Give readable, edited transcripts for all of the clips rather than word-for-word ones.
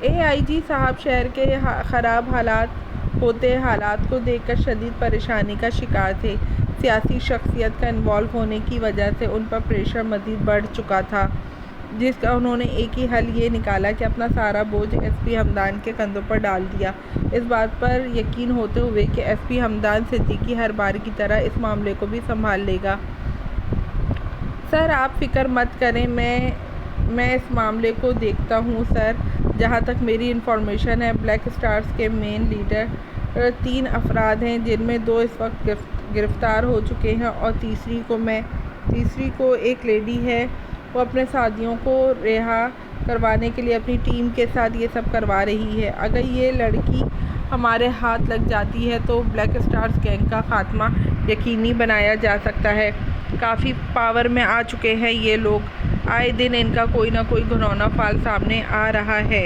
AIG صاحب شہر کے خراب حالات کو دیکھ کر شدید پریشانی کا شکار تھے۔ سیاسی شخصیت کا انوالو ہونے کی وجہ سے ان پر پریشر مزید بڑھ چکا تھا، جس کا انہوں نے ایک ہی حل یہ نکالا کہ اپنا سارا بوجھ SP ہمدان کے کندھوں پر ڈال دیا، اس بات پر یقین ہوتے ہوئے کہ SP ہمدان صدیقی ہر بار کی طرح اس معاملے کو بھی سنبھال لے گا۔ سر آپ فکر مت کریں، میں اس معاملے کو دیکھتا ہوں سر۔ جہاں تک میری انفارمیشن ہے، بلیک اسٹارز کے مین لیڈر 3 افراد ہیں، جن میں 2 اس وقت گرفتار ہو چکے ہیں اور تیسری کو ایک لیڈی ہے، وہ اپنے ساتھیوں کو رہا کروانے کے لیے اپنی ٹیم کے ساتھ یہ سب کروا رہی ہے۔ اگر یہ لڑکی ہمارے ہاتھ لگ جاتی ہے تو بلیک اسٹارز گینگ کا خاتمہ یقینی بنایا جا سکتا ہے۔ کافی پاور میں آ چکے ہیں یہ لوگ، آئے دن ان کا کوئی نہ کوئی گھناؤنا فعل سامنے آ رہا ہے۔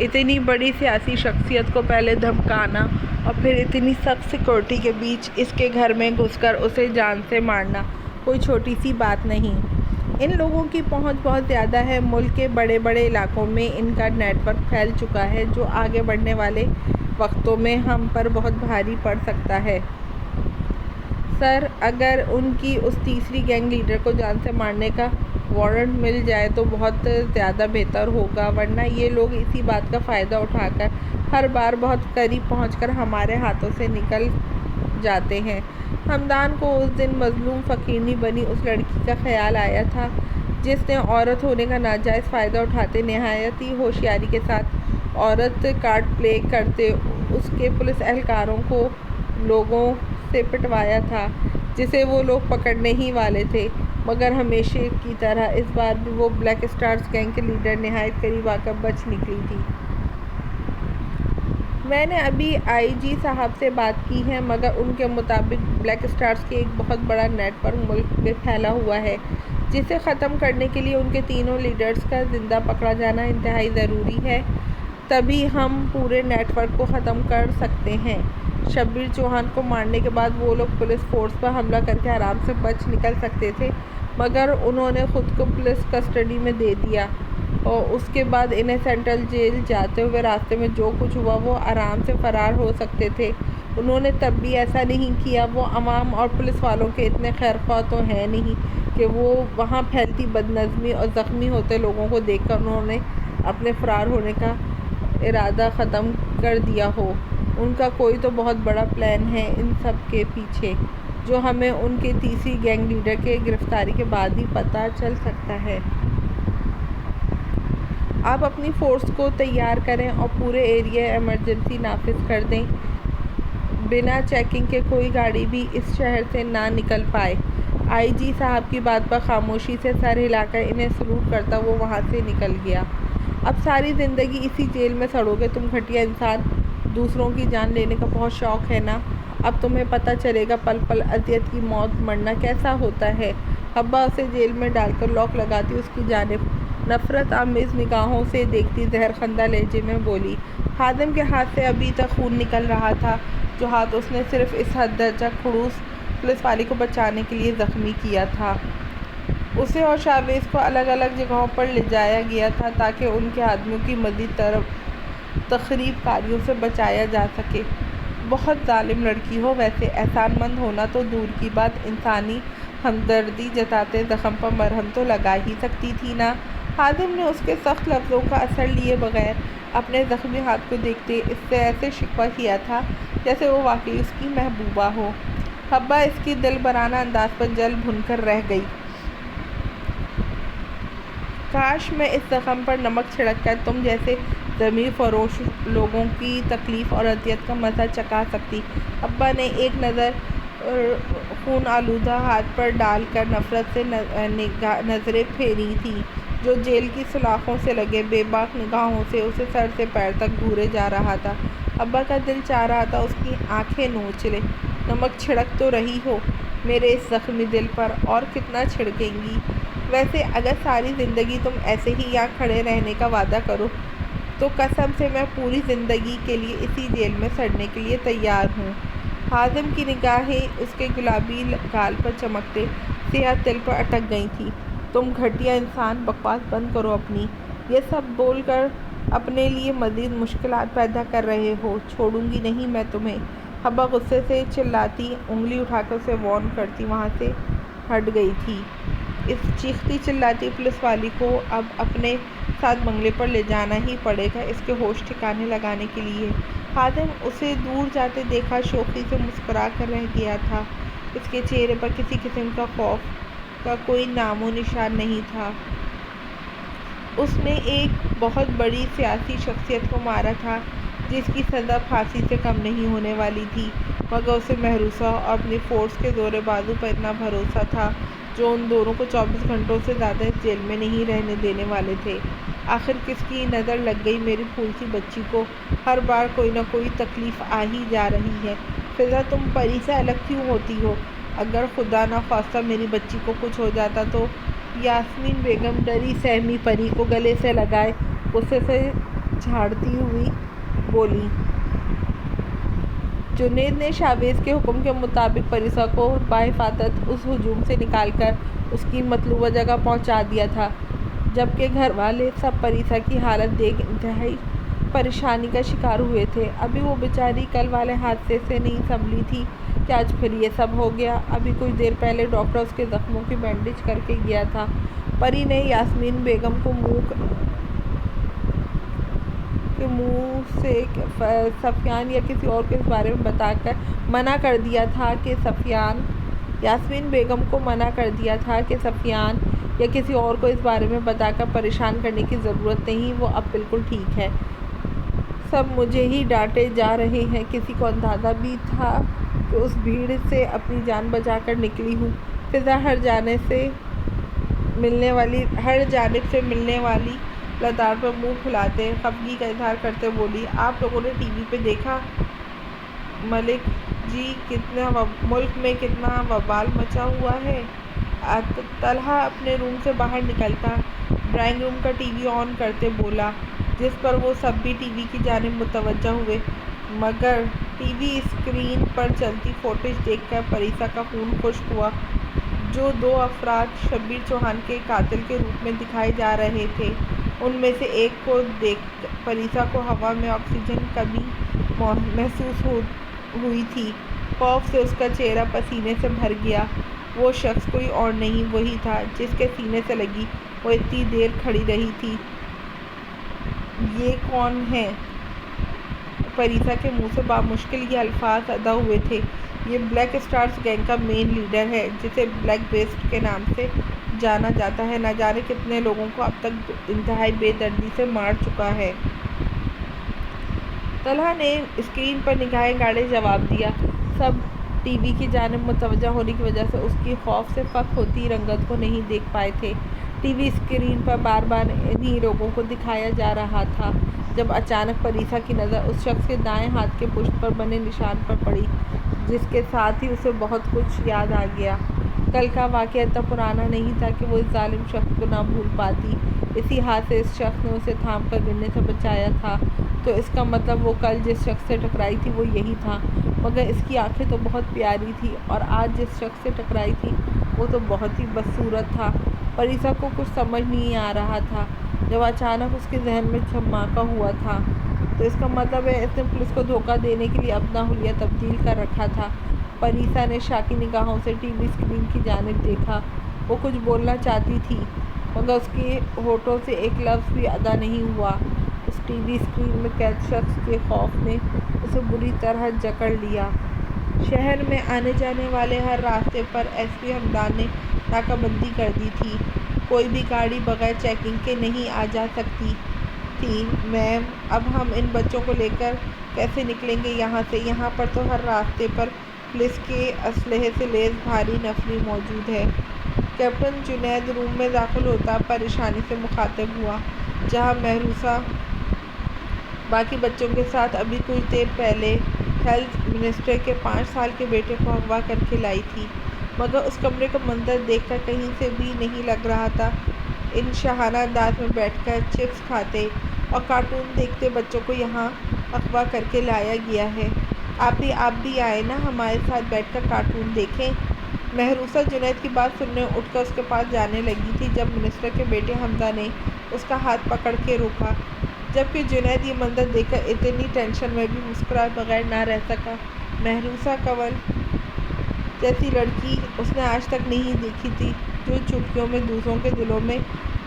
اتنی بڑی سیاسی شخصیت کو پہلے دھمکانا اور پھر اتنی سخت سیکورٹی کے بیچ اس کے گھر میں گھس کر اسے جان سے مارنا کوئی چھوٹی سی بات نہیں۔ ان لوگوں کی پہنچ بہت زیادہ ہے، ملک کے بڑے بڑے علاقوں میں ان کا نیٹ ورک پھیل چکا ہے، جو آگے بڑھنے والے وقتوں میں ہم پر بہت بھاری پڑ سکتا ہے۔ سر اگر ان کی اس تیسری گینگ لیڈر کو جان سے مارنے کا وارنٹ مل جائے تو بہت زیادہ بہتر ہوگا، ورنہ یہ لوگ اسی بات کا فائدہ اٹھا کر ہر بار بہت قریب پہنچ کر ہمارے ہاتھوں سے نکل جاتے ہیں۔ ہمدان کو اس دن مظلوم فقیرنی بنی اس لڑکی کا خیال آیا تھا، جس نے عورت ہونے کا ناجائز فائدہ اٹھاتے نہایت ہی ہوشیاری کے ساتھ عورت کارڈ پلے کرتے اس کے پولیس اہلکاروں کو لوگوں سے پٹوایا تھا، جسے وہ لوگ پکڑنے ہی والے تھے، مگر ہمیشہ کی طرح اس بار بھی وہ بلیک اسٹارز گینگ کے لیڈر نہایت قریب آ کر بچ نکلی تھی۔ میں نے ابھی IG صاحب سے بات کی ہے، مگر ان کے مطابق بلیک اسٹارز کے ایک بہت بڑا نیٹ ورک ملک میں پھیلا ہوا ہے، جسے ختم کرنے کے لیے ان کے تینوں لیڈرز کا زندہ پکڑا جانا انتہائی ضروری ہے، تبھی ہم پورے نیٹ ورک کو ختم کر سکتے ہیں۔ شبیر چوہان کو مارنے کے بعد وہ لوگ پولیس فورس پر حملہ کر کے آرام سے بچ نکل سکتے تھے، مگر انہوں نے خود کو پولیس کسٹڈی میں دے دیا اور اس کے بعد انہیں سینٹرل جیل جاتے ہوئے راستے میں جو کچھ ہوا وہ آرام سے فرار ہو سکتے تھے۔ انہوں نے تب بھی ایسا نہیں کیا۔ وہ عوام اور پولیس والوں کے اتنے خیرخواہ تو ہیں نہیں کہ وہ وہاں پھیلتی بدنظمی اور زخمی ہوتے لوگوں کو دیکھ کر انہوں نے اپنے فرار ہونے کا ارادہ ختم کر دیا ہو۔ ان کا کوئی تو بہت بڑا پلان ہے ان سب کے پیچھے، جو ہمیں ان کے تیسری گینگ لیڈر کے گرفتاری کے بعد ہی پتہ چل سکتا ہے۔ آپ اپنی فورس کو تیار کریں اور پورے ایریا ایمرجنسی نافذ کر دیں، بنا چیکنگ کے کوئی گاڑی بھی اس شہر سے نہ نکل پائے۔ IG صاحب کی بات پر خاموشی سے سر ہلا کر انہیں سلوٹ کرتا وہ وہاں سے نکل گیا۔ اب ساری زندگی اسی جیل میں سڑو گے تم گھٹیا انسان، دوسروں کی جان لینے کا بہت شوق ہے نا؟ اب تمہیں پتہ چلے گا پل پل اذیت کی موت مرنا کیسا ہوتا ہے۔ حبہ اسے جیل میں ڈال کر لاک لگاتی اس کی جانب نفرت آمیز نگاہوں سے دیکھتی زہر خندہ لہجے میں بولی۔ خادم کے ہاتھ سے ابھی تک خون نکل رہا تھا، جو ہاتھ اس نے صرف اس حد درجہ خڑوس پولیس والی کو بچانے کے لیے زخمی کیا تھا۔ اسے اور شاویز کو الگ الگ جگہوں پر لے جایا گیا تھا تاکہ ان کے آدمیوں کی مزید تخریب کاریوں سے بچایا جا سکے۔ بہت ظالم لڑکی ہو ویسے، احسان مند ہونا تو دور کی بات، انسانی ہمدردی جتاتے زخم پر مرہم تو لگا ہی سکتی تھی نا۔ خادم نے اس کے سخت لفظوں کا اثر لیے بغیر اپنے زخمی ہاتھ کو دیکھتے اس سے ایسے شکوہ کیا تھا جیسے وہ واقعی اس کی محبوبہ ہو۔ حبہ اس کی دل برانہ انداز پر جل بھن کر رہ گئی۔ کاش میں اس زخم پر نمک چھڑک کر تم جیسے ضمیر فروش لوگوں کی تکلیف اور اذیت کا مزہ چکھا سکتی۔ حبہ نے ایک نظر خون آلودہ ہاتھ پر ڈال کر نفرت سے نظریں پھیری تھیں، جو جیل کی سلاخوں سے لگے بے باک نگاہوں سے اسے سر سے پیر تک گھورے جا رہا تھا۔ حبہ کا دل چاہ رہا تھا اس کی آنکھیں نوچ لے۔ نمک چھڑک تو رہی ہو میرے اس زخمی دل پر، اور کتنا چھڑکیں گی؟ ویسے اگر ساری زندگی تم ایسے ہی یہاں کھڑے رہنے کا وعدہ کرو تو قسم سے میں پوری زندگی کے لیے اسی جیل میں سڑنے کے لیے تیار ہوں۔ خادم کی نگاہیں اس کے گلابی گال پر چمکتے سیاہ تل پر اٹک گئی تھیں۔ تم گھٹیا انسان، بکواس بند کرو اپنی۔ یہ سب بول کر اپنے لیے مزید مشکلات پیدا کر رہے ہو۔ چھوڑوں گی نہیں میں تمہیں۔ حبہ غصے سے چلاتی انگلی اٹھا کر اسے وارن کرتی وہاں سے ہٹ گئی تھی۔ اس چیختی چلاتی پولیس والی کو اب اپنے ساتھ بنگلے پر لے جانا ہی پڑے گا اس کے ہوش ٹھکانے لگانے کے لیے۔ خادم اسے دور جاتے دیکھا شوخی سے مسکرا کر رہ گیا تھا۔ اس کے چہرے پر کسی قسم کا خوف کا کوئی نام و نشان نہیں تھا۔ اس نے ایک بہت بڑی سیاسی شخصیت کو مارا تھا جس کی سزا پھانسی سے کم نہیں ہونے والی تھی، مگر اسے محروسہ اور اپنی فورس کے زور بازو پر اتنا بھروسہ تھا جو ان دونوں کو 24 گھنٹوں سے زیادہ اس جیل میں نہیں رہنے دینے والے تھے۔ آخر کس کی نظر لگ گئی میری پھول سی بچی کو؟ ہر بار کوئی نہ کوئی تکلیف آ ہی جا رہی ہے۔ فضا تم پری سے الگ کیوں ہوتی ہو؟ اگر خدا نخواستہ میری بچی کو کچھ ہو جاتا تو؟ یاسمین بیگم ڈری سہمی پری کو گلے سے لگائے غصے سے جھاڑتی ہوئی بولی۔ جنید نے شاویز کے حکم کے مطابق پریسا کو بحفاظت اس ہجوم سے نکال کر اس کی مطلوبہ جگہ پہنچا دیا تھا، جبکہ گھر والے سب پریسا کی حالت دیکھ انتہائی پریشانی کا شکار ہوئے تھے۔ ابھی وہ بیچاری کل والے حادثے سے نہیں سنبھلی تھی کہ آج پھر یہ سب ہو گیا۔ ابھی کچھ دیر پہلے ڈاکٹر اس کے زخموں کی بینڈیج کر کے گیا تھا۔ پری نے یاسمین بیگم کو منہ سے سفیان یا کسی اور کو اس بارے میں بتا کر منع کر دیا تھا کہ یاسمین بیگم کو منع کر دیا تھا کہ سفیان یا کسی اور کو اس بارے میں بتا کر پریشان کرنے کی ضرورت نہیں، وہ اب بالکل ٹھیک ہے۔ سب مجھے ہی ڈانٹے جا رہے ہیں۔ کسی کو اندازہ بھی تھا کہ اس بھیڑ سے اپنی جان بچا کر نکلی ہوں؟ فضا ہر جانب سے ملنے والی لتاڑ پر منہ پھلاتے خفگی کا اظہار کرتے بولی، آپ لوگوں نے ٹی وی پہ دیکھا ملک جی ملک میں کتنا وبال مچا ہوا ہے؟ طلحہ اپنے روم سے باہر نکلتا ڈرائنگ روم کا ٹی وی آن کرتے بولا، جس پر وہ سب بھی ٹی وی کی جانب متوجہ ہوئے، مگر ٹی وی اسکرین پر چلتی فوٹیج دیکھ کر پریسا کا خون خشک ہوا۔ جو دو افراد شبیر چوہان کے قاتل کے روپ میں دکھائے جا رہے تھے، ان میں سے ایک کو دیکھ پریسا کو ہوا میں آکسیجن کمی محسوس ہوئی تھی۔ خوف سے اس کا چہرہ پسینے سے بھر گیا۔ وہ شخص کوئی اور نہیں، وہی تھا جس کے سینے سے لگی وہ اتنی دیر کھڑی رہی تھی۔ یہ کون ہے؟ پریسا کے منہ سے بامشکل یہ الفاظ ادا ہوئے تھے۔ یہ بلیک اسٹارز گینگ کا مین لیڈر ہے جسے بلیک بیسٹ کے نام سے جانا جاتا ہے۔ نہ جانے کتنے لوگوں کو اب تک انتہائی بے دردی سے مار چکا ہے۔ طلحہ نے اسکرین پر نگاہیں گاڑے جواب دیا۔ سب ٹی وی کی جانب متوجہ ہونے کی وجہ سے اس کی خوف سے فک ہوتی رنگت کو نہیں دیکھ پائے تھے۔ ٹی وی اسکرین پر بار بار انہی لوگوں کو دکھایا جا رہا تھا، جب اچانک پریسا کی نظر اس شخص کے دائیں ہاتھ کے پشت پر بنے نشان پر پڑی، جس کے ساتھ ہی اسے بہت کچھ یاد آ گیا۔ کل کا واقعہ اتنا پرانا نہیں تھا کہ وہ اس ظالم شخص کو نہ بھول پاتی۔ اسی ہاتھ سے اس شخص نے اسے تھام کر گرنے سے بچایا تھا، تو اس کا مطلب وہ کل جس شخص سے ٹکرائی تھی وہ یہی تھا، مگر اس کی آنکھیں تو بہت پیاری تھی، اور آج جس شخص سے ٹکرائی تھی وہ تو بہت ہی بدصورت تھا۔ پریسا کو کچھ سمجھ نہیں آ رہا تھا۔ جب اچانک اس کے ذہن میں دھماکہ ہوا تھا تو اس کا مطلب ہے اس نے پولیس کو دھوکہ دینے کے لیے اپنا حلیہ تبدیل کر رکھا تھا۔ پریسا نے شاکی نگاہوں سے ٹی وی اسکرین کی جانب دیکھا۔ وہ کچھ بولنا چاہتی تھی، مگر اس کے ہونٹوں سے ایک لفظ بھی ادا نہیں ہوا۔ اس ٹی وی اسکرین میں قید شخص کے خوف نے اسے بری طرح جکڑ لیا۔ شہر میں آنے جانے والے ہر راستے پر ایس پی ہمدان نے ناکہ بندی کر دی تھی۔ کوئی بھی گاڑی بغیر چیکنگ کے نہیں آ جا سکتی تھی۔ میم، اب ہم ان بچوں کو لے کر کیسے نکلیں گے یہاں سے؟ یہاں پر تو ہر راستے پر پولیس کے اسلحے سے لیس بھاری نفری موجود ہے۔ کیپٹن جنید روم میں داخل ہوتا پریشانی سے مخاطب ہوا، جہاں محروسہ باقی بچوں کے ساتھ ابھی کچھ دیر پہلے ہیلتھ منسٹر کے 5 سال کے بیٹے کو اغوا کر کے لائی تھی، مگر اس کمرے کا منظر دیکھ کر کہیں سے بھی نہیں لگ رہا تھا ان شاہانہ انداز میں بیٹھ کر چپس کھاتے اور کارٹون دیکھتے بچوں کو یہاں اغوا کر کے لایا گیا ہے۔ آپ بھی آئیں نا، ہمارے ساتھ بیٹھ کر کارٹون دیکھیں۔ محروسہ جنید کی بات سننے اٹھ کر اس کے پاس جانے لگی تھی، جب منسٹر کے بیٹے حمزہ نے اس کا ہاتھ پکڑ کے روکا۔ جبکہ جنید یہ منظر دیکھ کر اتنی ٹینشن میں بھی مسکرائے بغیر نہ رہ سکا۔ مہروسہ کنول جیسی لڑکی اس نے آج تک نہیں دیکھی تھی، جو چٹکیوں میں دوسروں کے دلوں میں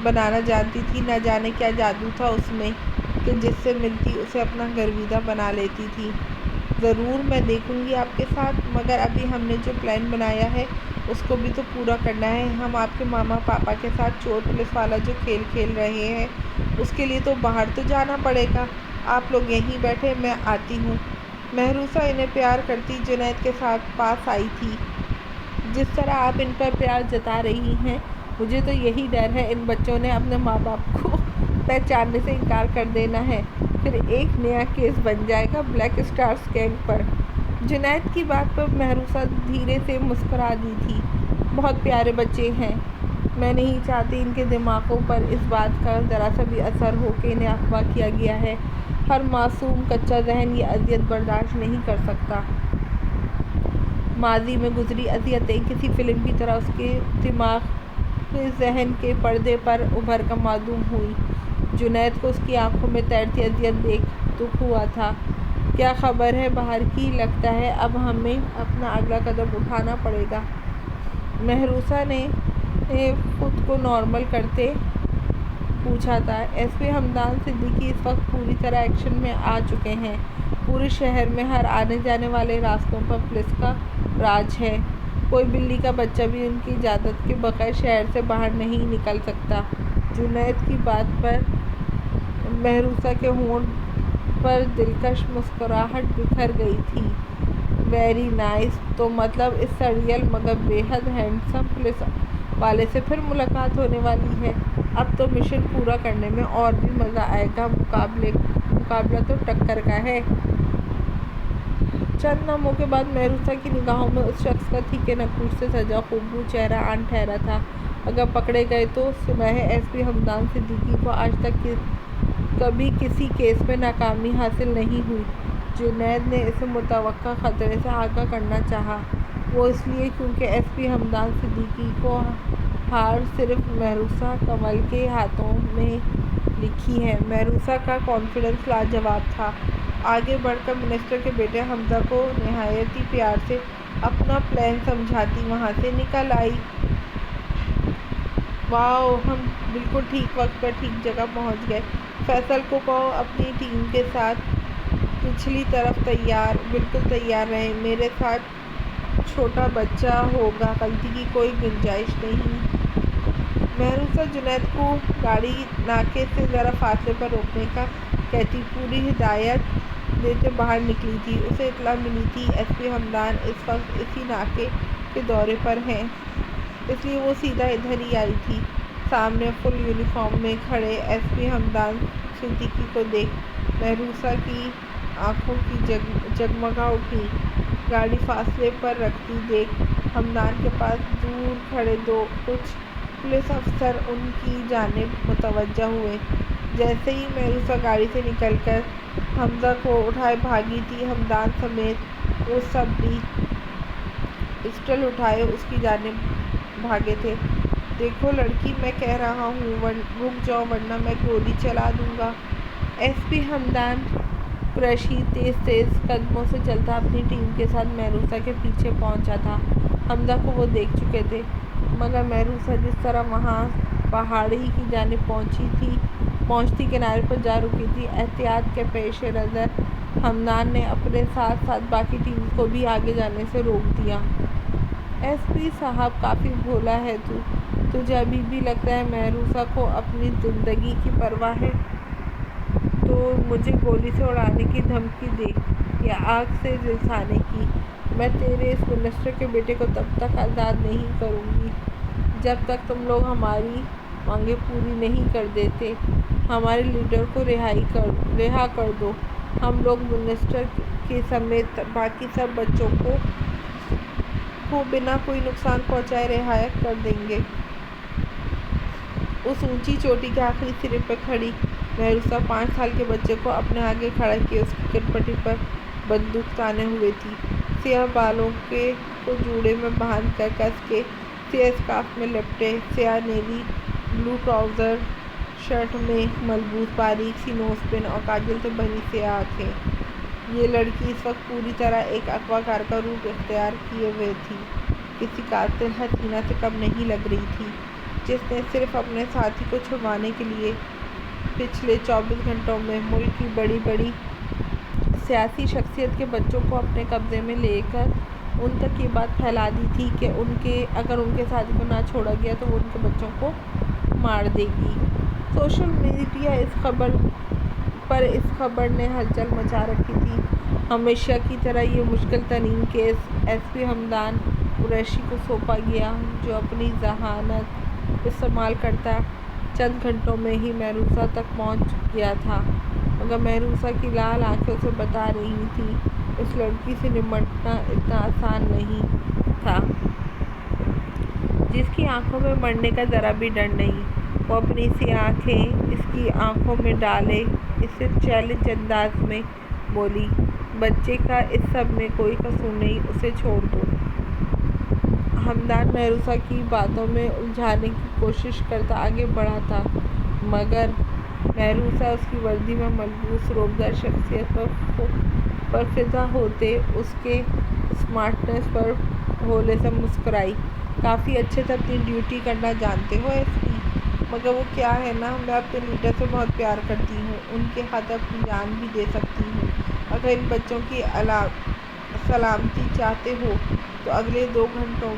بنانا جانتی تھی۔ نہ جانے کیا جادو تھا اس میں کہ جس سے ملتی اسے اپنا گرویدہ بنا لیتی تھی۔ ضرور میں دیکھوں گی آپ کے ساتھ، مگر ابھی ہم نے جو پلان بنایا ہے اس کو بھی تو پورا کرنا ہے۔ ہم آپ کے ماما پاپا کے ساتھ چور پولیس والا جو کھیل کھیل رہے ہیں اس کے لیے تو باہر تو جانا پڑے گا۔ آپ لوگ یہیں بیٹھے، میں آتی ہوں۔ مہروسہ انہیں پیار کرتی جنید کے ساتھ پاس آئی تھی۔ جس طرح آپ ان پر پیار جتا رہی ہیں، مجھے تو یہی ڈر ہے ان بچوں نے اپنے ماں باپ کو پہچاننے سے انکار کر دینا ہے، پھر ایک نیا کیس بن جائے گا بلیک اسٹارز گینگ پر۔ جنید کی بات پر مہروسہ دھیرے سے مسکرا دی تھی۔ بہت پیارے بچے ہیں، میں نہیں چاہتی ان کے دماغوں پر اس بات کا ذرا سا بھی اثر ہو کہ انہیں اغوا کیا گیا ہے۔ ہر معصوم کچا ذہن یہ اذیت برداشت نہیں کر سکتا۔ ماضی میں گزری اذیتیں کسی فلم کی طرح اس کے دماغی ذہن کے پردے پر ابھر کر معدوم ہوئی۔ جنید کو اس کی آنکھوں میں تیرتی اذیت دیکھ دکھ ہوا تھا۔ کیا خبر ہے باہر کی؟ لگتا ہے اب ہمیں اپنا اگلا قدم اٹھانا پڑے گا۔ مہروسہ نے خود کو نارمل کرتے پوچھا تھا۔ ایس پی حمدان صدیقی اس وقت پوری طرح ایکشن میں آ چکے ہیں۔ پورے شہر میں ہر آنے جانے والے راستوں پر پولیس کا راج ہے۔ کوئی بلی کا بچہ بھی ان کی اجازت کے بغیر شہر سے باہر نہیں نکل سکتا۔ جنید کی بات پر مہروسہ کے ہونٹ پر دلکش مسکراہٹ بکھر گئی تھی۔ ویری نائس، تو مطلب اس سرریل مگر بے حد ہینڈسم پولیس والے سے پھر ملاقات ہونے والی ہے۔ اب تو مشن پورا کرنے میں اور بھی مزہ آئے گا۔ مقابلہ تو ٹکر کا ہے۔ چند لمحوں کے بعد مہروسہ کی نگاہوں میں اس شخص کا تھیکے نقوش سے سجا خوبصورت چہرہ آن ٹھہرا تھا۔ اگر پکڑے گئے تو سوائے ایس پی حمدان صدیقی کو آج تک کبھی کسی کیس میں ناکامی حاصل نہیں ہوئی۔ جنید نے اسے متوقع خطرے سے آگاہ کرنا چاہا۔ وہ اس لیے کیونکہ ایس پی حمدان صدیقی کو ہار صرف مہروسہ کنول کے ہاتھوں میں لکھی ہے۔ مہروسہ کا کانفیڈنس لاجواب تھا۔ آگے بڑھ کر منسٹر کے بیٹے حمزہ کو نہایت ہی پیار سے اپنا پلان سمجھاتی وہاں سے نکل آئی۔ واؤ، ہم بالکل ٹھیک وقت پر ٹھیک جگہ پہنچ گئے۔ فیصل کو کہو اپنی ٹیم کے ساتھ پچھلی طرف بالکل تیار رہیں۔ میرے ساتھ چھوٹا بچہ ہوگا، غلطی کی کوئی گنجائش نہیں۔ مہروسہ جنید کو گاڑی ناکے سے ذرا فاصلے پر روکنے کا کہتی پوری ہدایت دیتے باہر نکلی تھی۔ اسے اطلاع ملی تھی ایس پی حمدان اس وقت اسی ناکے کے دورے پر ہیں، اس لیے وہ سیدھا ادھر ہی آئی تھی۔ سامنے فل یونیفارم میں کھڑے ایس پی حمدان صدیقی کو دیکھ مہروسہ کی آنکھوں کی جگمگا اٹھی۔ گاڑی فاصلے پر رکھتی دیکھ حمدان کے پاس دور کھڑے کچھ پولیس افسر ان کی جانب متوجہ ہوئے۔ جیسے ہی مہروسہ گاڑی سے نکل کر حمزہ کو اٹھائے بھاگی تھی، حمدان سمیت وہ سب بھی پسٹل اٹھائے اس کی جانب بھاگے تھے۔ دیکھو لڑکی، میں کہہ رہا ہوں رک جاؤ ورنہ میں گولی چلا دوں گا۔ ایس پی حمدان قریشی تیز قدموں سے چلتا اپنی ٹیم کے ساتھ مہروسہ کے پیچھے پہنچا تھا۔ حمزہ کو وہ دیکھ چکے تھے، مگر مہروسہ جس طرح وہاں پہاڑی کی جانب پہنچتی کنارے پر جا رکی تھی، احتیاط کے پیش نظر حمدان نے اپنے ساتھ ساتھ باقی ٹیم کو بھی آگے جانے سے روک دیا۔ ایس پی صاحب کافی بھولا ہے تو، تجھے ابھی بھی لگتا ہے مہروسہ کو اپنی زندگی کی پرواہ ہے تو مجھے گولی سے اڑانے کی دھمکی دے یا آگ سے جھلسانے کی۔ میں تیرے اس منسٹر کے بیٹے کو تب تک آزاد نہیں کروں گی جب تک تم لوگ ہماری مانگیں پوری نہیں کر دیتے۔ ہمارے لیڈر کو رہا کر دو، ہم لوگ منسٹر کے سمیت باقی سب بچوں کو بنا کوئی نقصان پہنچائے رہا کر دیں گے۔ اس اونچی چوٹی کے آخری سرے پر کھڑی مہروسہ 5 سال کے بچے کو اپنے آگے کھڑا کیے اس کی کٹپٹی پر بندوق تانے ہوئے تھی۔ سیاہ بالوں کو جوڑے میں باندھ کر کس کے سیاہ اسکارف میں لپٹے، سیاہ نیوی بلو ٹراؤزر شرٹ میں ملبوس باریک سی نوز پن اور کاجل سے بھری سیاہ آنکھیں۔ یہ لڑکی اس وقت پوری طرح ایک اغوا کار کا روپ اختیار کیے ہوئے تھی، کسی قاتل حسینہ سے کم نہیں لگ رہی تھی، جس نے صرف اپنے ساتھی کو چھڑوانے کے لیے پچھلے 24 گھنٹوں میں ملک کی بڑی بڑی سیاسی شخصیت کے بچوں کو اپنے قبضے میں لے کر ان تک یہ بات پھیلا دی تھی کہ اگر ان کے ساتھی کو نہ چھوڑا گیا تو وہ ان کے بچوں کو مار دے گی۔ سوشل میڈیا اس خبر نے ہلچل مچا رکھی تھی۔ ہمیشہ کی طرح یہ مشکل ترین case S P Hamdan Qureshi کو سونپا گیا، جو اپنی ذہانت استعمال کرتا چند گھنٹوں میں ہی محروسہ تک پہنچ گیا تھا، مگر محروسہ کی لال آنکھیں اسے بتا رہی تھیں اس لڑکی سے نمٹنا اتنا آسان نہیں تھا، جس کی آنکھوں میں مرنے کا ذرا بھی ڈر نہیں۔ وہ اپنی سی آنکھیں اس کی آنکھوں میں ڈالے اسے چیلنج انداز میں بولی، بچے کا اس سب میں کوئی قصور نہیں، اسے چھوڑ دو۔ ہمدان محروسہ کی باتوں میں الجھانے کی کوشش کرتا آگے بڑھا تھا، مگر محروسہ اس کی وردی میں ملبوس روبدار شخصیت پر فدا ہوتے اس کے اسمارٹنیس پر بھولے سے مسکرائی۔ کافی اچھے سے اپنی ڈیوٹی کرنا جانتے ہو ایس پی، مگر وہ کیا ہے نا، میں اپنے لیڈر سے بہت پیار کرتی ہوں، ان کے خاطر اپنی جان بھی دے سکتی ہوں۔ اگر ان بچوں کی سلامتی چاہتے ہو تو اگلے 2 گھنٹوں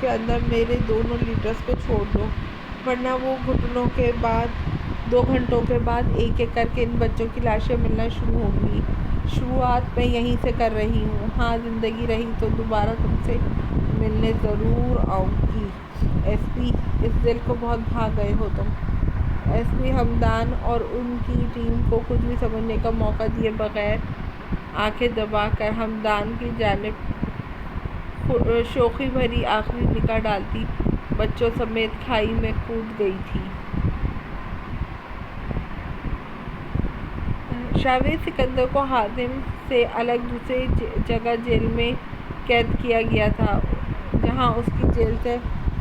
کے اندر میرے دونوں لیڈرز کو چھوڑ دو، ورنہ وہ 2 گھنٹوں کے بعد ایک ایک کر کے ان بچوں کی لاشیں ملنا شروع ہوں گی۔ شروعات میں یہیں سے کر رہی ہوں، ہاں زندگی رہی تو دوبارہ تم سے ملنے ضرور آؤں گی۔ ایس پی، اس دل کو بہت بھا گئے ہو تم۔ ایس پی ہمدان اور ان کی ٹیم کو کچھ بھی سمجھنے کا موقع دیے بغیر آنکھیں دبا کر ہمدان کی جانب شوخی بھری آخری نگاہ ڈالتی بچوں سمیت کھائی میں کود گئی تھی۔ جاوید سکندر کو ہاشم سے الگ دوسری جگہ جیل میں قید کیا گیا تھا، جہاں اس کی جیل سے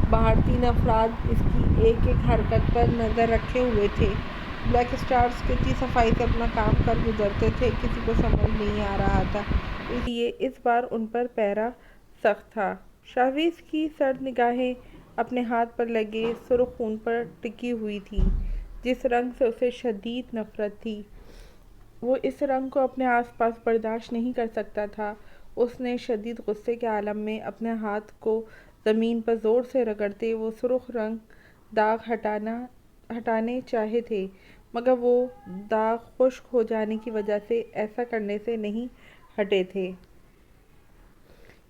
باہر 3 افراد اس کی ایک ایک حرکت پر نظر رکھے ہوئے تھے۔ بلیک اسٹارز کتنی صفائی سے اپنا کام کر گزرتے تھے، کسی کو سمجھ نہیں آ رہا تھا، اس لیے اس بار ان پر پہرا سخت تھا۔ جاوید کی سرد نگاہیں اپنے ہاتھ پر لگے سرخ خون پر ٹکی ہوئی تھیں، جس رنگ سے اسے شدید نفرت تھی۔ وہ اس رنگ کو اپنے آس پاس برداشت نہیں کر سکتا تھا۔ اس نے شدید غصے کے عالم میں اپنے ہاتھ کو زمین پر زور سے رگڑتے وہ سرخ رنگ داغ ہٹانے چاہے تھے، مگر وہ داغ خشک ہو جانے کی وجہ سے ایسا کرنے سے نہیں ہٹے تھے۔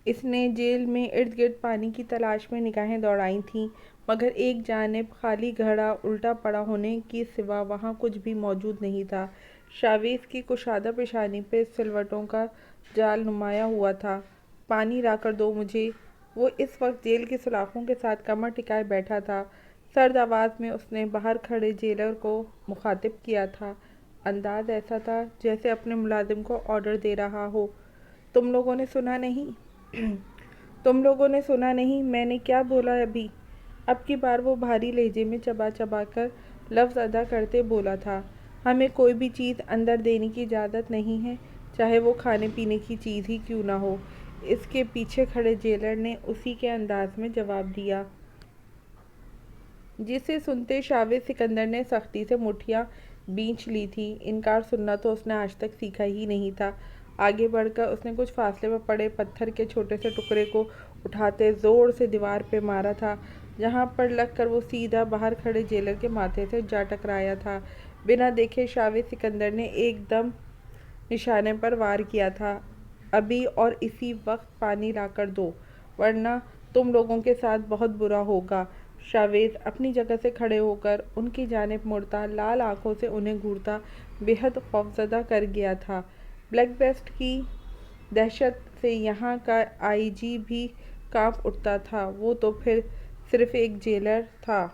اس نے جیل میں ارد گرد پانی کی تلاش میں نگاہیں دوڑائی تھیں، مگر ایک جانب خالی گھڑا الٹا پڑا ہونے کے سوا وہاں کچھ بھی موجود نہیں تھا۔ جاوید کی کشادہ پیشانی پہ سلوٹوں کا جال نمایاں ہوا تھا۔ پانی لا کر دو مجھے۔ وہ اس وقت جیل کی سلاخوں کے ساتھ کمر ٹکائے بیٹھا تھا۔ سرد آواز میں اس نے باہر کھڑے جیلر کو مخاطب کیا تھا، انداز ایسا تھا جیسے اپنے ملازم کو آرڈر دے رہا ہو۔ تم لوگوں نے سنا نہیں میں نے کیا بولا ابھی؟ اب کی بار وہ بھاری لہجے میں چبا چبا کر لفظ ادا کرتے بولا تھا، ہمیں کوئی بھی چیز اندر دینے کی اجازت نہیں ہے، چاہے وہ کھانے پینے کی چیز ہی کیوں نہ ہو۔ اس کے پیچھے کھڑے جیلر نے اسی کے انداز میں جواب دیا، جسے سنتے جاوید سکندر نے سختی سے مٹھیاں بھینچ لی تھیں۔ انکار سننا تو اس نے آج تک سیکھا ہی نہیں تھا۔ آگے بڑھ کر اس نے کچھ فاصلے پر پڑے پتھر کے چھوٹے سے ٹکڑے کو اٹھاتے زور سے دیوار پہ مارا تھا، جہاں پر لگ کر وہ سیدھا باہر کھڑے جیلر کے ماتھے سے جا ٹکرایا تھا۔ بنا دیکھے جاوید سکندر نے ایک دم نشانے پر وار کیا تھا، ابھی اور اسی وقت پانی لا کر دو، ورنہ تم لوگوں کے ساتھ بہت برا ہوگا۔ جاوید اپنی جگہ سے کھڑے ہو کر ان کی جانب مڑتا، لال آنکھوں سے انہیں گھورتا بے حد خوفزدہ کر گیا تھا۔ بلیک بیسٹ کی دہشت سے یہاں کا آئی جی بھی کانپ اٹھتا تھا، وہ تو پھر صرف ایک جیلر تھا۔